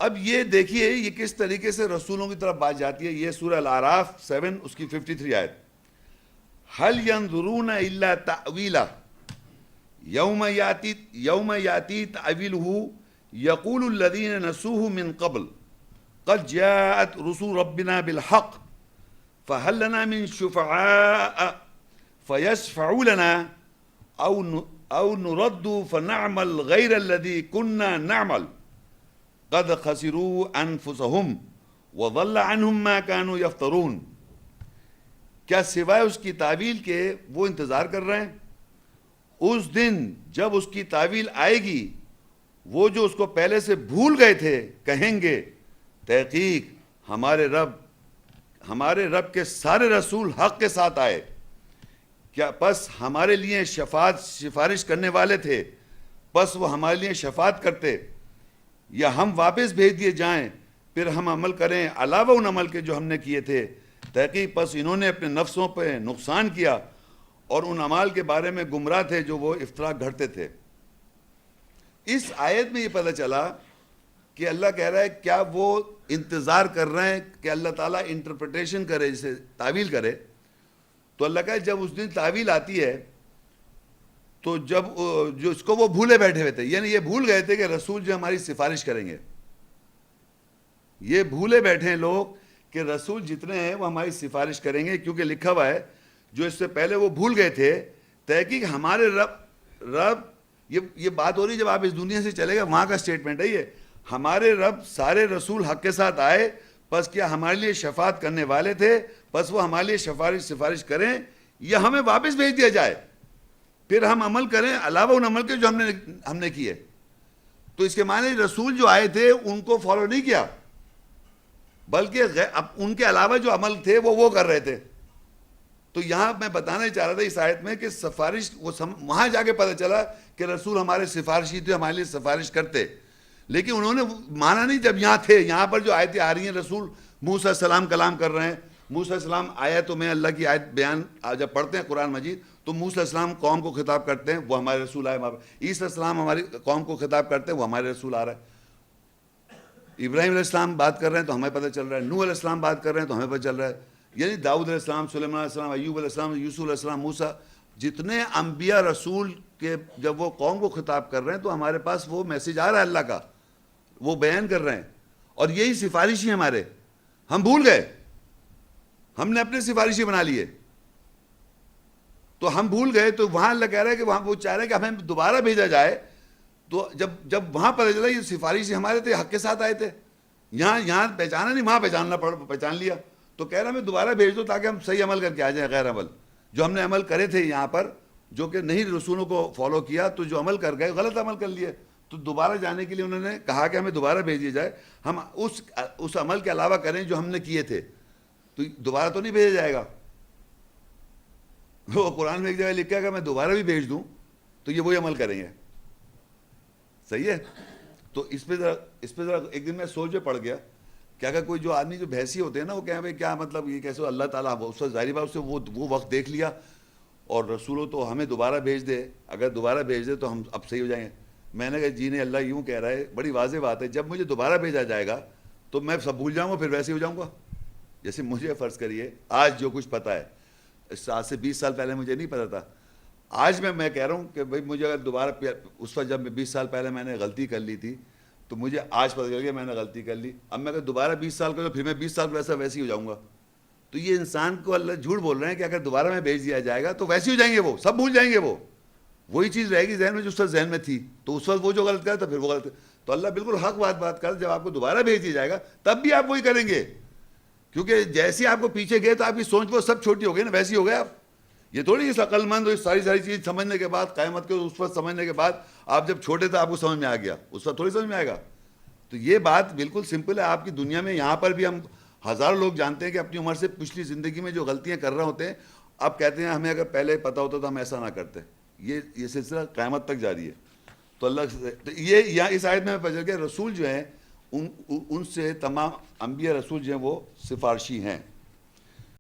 اب یہ دیکھیے یہ کس طریقے سے رسولوں کی طرف بات جاتی ہے. یہ سورہ الاعراف 7 اس کی 53 آیت. هل ينظرون الا تأویلہ یوم یاتی تأویلہ یقول الذین نسوہ من قبل قد جاءت رسول ربنا بالحق فهل لنا من شفعاء فيشفعوا لنا او نرد فنعمل غیر الذی كنا نعمل قد خسروا انفسهم وضل عنهم ما كانوا يفترون. کیا سوائے اس کی تعویل کے وہ انتظار کر رہے ہیں؟ اس دن جب اس کی تعویل آئے گی وہ جو اس کو پہلے سے بھول گئے تھے کہیں گے تحقیق ہمارے رب کے سارے رسول حق کے ساتھ آئے. کیا پس ہمارے لیے سفارش کرنے والے تھے پس وہ ہمارے لیے شفاعت کرتے، یا ہم واپس بھیج دیے جائیں پھر ہم عمل کریں علاوہ ان عمل کے جو ہم نے کیے تھے. تحقیق پس انہوں نے اپنے نفسوں پہ نقصان کیا اور ان اعمال کے بارے میں گمراہ تھے جو وہ افطرا گھڑتے تھے. اس آیت میں یہ پتہ چلا کہ اللہ کہہ رہا ہے کیا وہ انتظار کر رہے ہیں کہ اللہ تعالیٰ انٹرپریٹیشن کرے، جسے تعویل کرے. تو اللہ کہا جب اس دن تعویل آتی ہے تو جب جو اس کو وہ بھولے بیٹھے ہوئے تھے، یعنی یہ بھول گئے تھے کہ رسول جو ہماری سفارش کریں گے، یہ بھولے بیٹھے ہیں لوگ کہ رسول جتنے ہیں وہ ہماری سفارش کریں گے، کیونکہ لکھا ہوا ہے جو اس سے پہلے وہ بھول گئے تھے. تحقیق ہمارے رب یہ بات ہو رہی جب آپ اس دنیا سے چلے گا وہاں کا سٹیٹمنٹ ہے یہ. ہمارے رب سارے رسول حق کے ساتھ آئے پس کیا ہمارے لیے شفاعت کرنے والے تھے پس وہ ہمارے لیے سفارش کریں یا ہمیں واپس بھیج دیا جائے پھر ہم عمل کریں علاوہ ان عمل کے جو ہم نے کیے. تو اس کے معنی رسول جو آئے تھے ان کو فالو نہیں کیا بلکہ ان کے علاوہ جو عمل تھے وہ کر رہے تھے. تو یہاں میں بتانا چاہ رہا تھا اس آیت میں کہ سفارش وہاں جا کے پتہ چلا کہ رسول ہمارے سفارشی تھے، ہمارے لیے سفارش کرتے، لیکن انہوں نے مانا نہیں جب یہاں تھے. یہاں پر جو آیتیں آ رہی ہیں رسول موسیٰ علیہ السلام کلام کر رہے ہیں. موسیٰ علیہ السلام آیتوں میں اللہ کی آیت بیان جب پڑھتے ہیں قرآن مجید تو موسیٰ علیہ السلام قوم کو خطاب کرتے ہیں، وہ ہمارے رسول آئے. عیسیٰ علیہ السلام ہماری قوم کو خطاب کرتے ہیں، وہ ہمارے رسول آ رہا ہے. ابراہیم علیہ السلام بات کر رہے ہیں تو ہمیں پتہ چل رہا ہے، نوح علیہ السلام بات کر رہے ہیں تو ہمیں پتہ چل رہا ہے. یعنی داؤد علیہ السلام، سلیمان علیہ السلام، ایوب علیہ السلام، یوسف علیہ السلام، موسیٰ، جتنے انبیاء رسول کے جب وہ قوم کو خطاب کر رہے ہیں تو ہمارے پاس وہ میسیج آ رہا ہے اللہ کا، وہ بیان کر رہے ہیں. اور یہی سفارشی ہمارے، ہم بھول گئے، ہم نے اپنے سفارشی بنا لیے. تو ہم بھول گئے تو وہاں اللہ کہہ رہا ہے کہ وہاں وہ چاہ رہے ہیں کہ ہمیں دوبارہ بھیجا جائے. تو جب وہاں پتہ چلا یہ سفارشی ہمارے تھے، حق کے ساتھ آئے تھے، یہاں پہچانا نہیں، وہاں پہچان لیا. تو کہہ رہا ہمیں دوبارہ بھیج دو تاکہ ہم صحیح عمل کر کے آ جائیں. غیر عمل جو ہم نے عمل کرے تھے یہاں پر جو کہ نہیں رسولوں کو فالو کیا تو جو عمل کر گئے غلط عمل کر لیے، تو دوبارہ جانے کے لیے انہوں نے کہا کہ ہمیں دوبارہ بھیج دیا جائے، ہم اس عمل کے علاوہ کریں جو ہم نے کیے تھے. تو دوبارہ تو نہیں بھیجا جائے گا. وہ قرآن میں ایک جگہ لکھا ہے کہ میں دوبارہ بھی بھیج دوں تو یہ وہی عمل کریں گے. صحیح ہے. تو اس پہ ذرا ایک دن میں سوچ پڑ گیا کہ اگر کوئی جو آدمی جو بحثی ہوتے ہیں نا وہ کہیں بھائی کیا مطلب یہ کیسے اللہ تعالیٰ اس وقت ظاہری بات اس سے وہ وقت دیکھ لیا اور رسولوں تو ہمیں دوبارہ بھیج دے، اگر دوبارہ بھیج دے تو ہم اب صحیح ہو جائیں گے. میں نے کہا جی نہیں، اللہ یوں کہہ رہا ہے، بڑی واضح بات ہے، جب مجھے دوبارہ بھیجا جائے گا تو میں سب بھول جاؤں گا، پھر ویسے ہی ہو جاؤں گا. جیسے مجھے فرض کریے آج جو کچھ پتہ ہے، آج سے 20 سال پہلے مجھے نہیں پتہ تھا. آج میں کہہ رہا ہوں کہ بھائی مجھے اگر دوبارہ اس وقت جب 20 سال پہلے میں نے غلطی کر لی تھی تو مجھے آج پتہ چل گیا میں نے غلطی کر لی. اب میں اگر دوبارہ 20 سال کا تو پھر میں 20 سال ویسے ہی ہو جاؤں گا. تو یہ انسان کو اللہ جھوٹ بول رہے ہیں کہ اگر دوبارہ میں بھیج دیا جائے گا تو ویسے ہی ہو جائیں گے، وہ سب بھول جائیں گے، وہی چیز رہے گی ذہن میں جو اس وقت ذہن میں تھی. تو اس وقت وہ جو غلط کرا تو پھر وہ غلط. تو اللہ بالکل حق بات کر، جب آپ کو دوبارہ بھیج دیا جائے گا تب بھی آپ وہی کریں گے، کیونکہ جیسے آپ کو پیچھے گئے تو آپ کی سوچ وہ سب چھوٹی ہو گئی نا، ویسی ہو گئے آپ. یہ تھوڑی اس عقل مند اور ساری چیز سمجھنے کے بعد قیامت کے اس وقت سمجھنے کے بعد آپ جب چھوٹے تھے آپ کو سمجھ میں آ گیا، اس وقت تھوڑی سمجھ میں آئے گا. تو یہ بات بالکل سمپل ہے. آپ کی دنیا میں یہاں پر بھی ہم ہزاروں لوگ جانتے ہیں کہ اپنی عمر سے پچھلی زندگی میں جو غلطیاں کر رہے ہوتے ہیں، اب کہتے ہیں ہمیں اگر پہلے پتہ ہوتا تو ہم ایسا نہ کرتے. یہ سلسلہ قیامت تک جاری ہے. تو یہ یہاں اس آیت میں پتہ چل گیا رسول جو ہیں ان سے تمام انبیاء رسول جو ہیں وہ سفارشی ہیں.